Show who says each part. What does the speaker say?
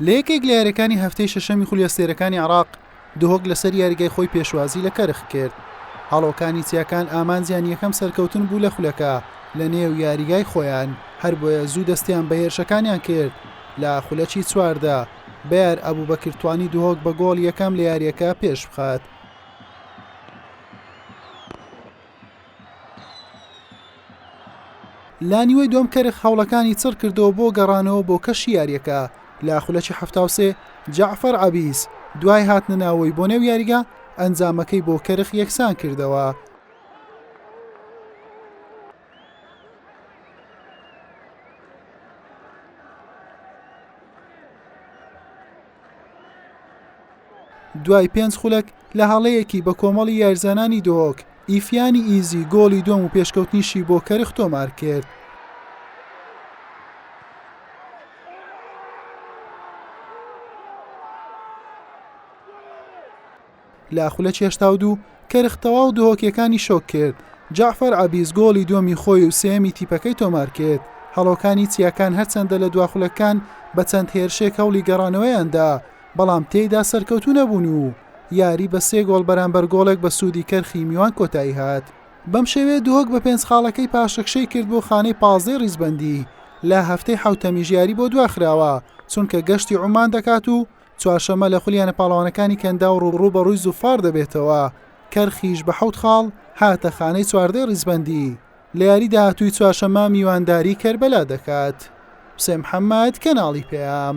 Speaker 1: لە یەکێک لە یاریەکانی هەفتەی شەشەمی خولیەستێرەکانی عێراق دهۆک لەسەر یاریگای خۆی پێشوازی لە کەرخ کرد. هەڵۆکانی چیاکان ئامانجیان یەکەم سەرکەوتن بوو لە خولەکە لە نێو یاریگای خۆیان، هەر بۆیە زوو دەستیان بە هێرشەکانیان کرد. لە خولەکی چواردا بەیار ئەبوبەکر توانی دهۆک بە گۆڵ یەکەم لە یاریەکە پێش بخات. لا نیوەی دوم کەرخ هەوڵەکانی چڕ کردەوە بۆ گەڕانەوە بۆ کەشی یاریەکە. لە خولەکی 73 جەعفەر عەبیس دوای هاتنە ناوەوەی بۆ نێو یاریگا ئەنجامەکەی بۆ کەرخ یەکسان کردەوە. دوای 5 خولەک لە هەڵەیەکی بە کۆمەڵی یاریزانانی دهۆک ئیفیانی ئیزی گۆڵی دوم و پێشکەوتنیشی بۆ کەرخ تۆمار کرد. لە خولەکی 82 کەرخ تەواو دهۆکیەکانی شۆک کرد. جەعفەر عەبیس گۆڵی دومی خۆی و سێمی تیپەکەی تۆمار کرد. هەڵۆکانی چیاکان هەرچەندە لە دواخولەکان بە چەند هێرشێک هەوڵی گەڕانەوەیاندا، بەڵام تێیدا سەرکەوتوو نەبوون و یاری بە 3 گۆڵ بەرامبەر گۆڵێک بە سوودی کەرخی میوان کۆتایی هات. بەم شێوەیە دهۆک بە 5 خاڵەکەی پاشەکشەی کرد بۆ خانەی 15 ڕیزبەندی. لە هەفتەی حوتەمیش یاری بۆ دواخراوە چونکە گەشتی عومان دەکات و چوارشەمە لە خولیانە پاڵەوانەکانی کەندا و ڕوبڕوو بە ڕووی زوفار دەبێتەوە. کەرخیش بە 7 خاڵ هاتە خانەی 14 ڕیزبەندی. لە یاری داهاتووی چوارشەمە میوانداری کەربەلا دەکات. حوسێن محەممەد، کەناڵی پێام.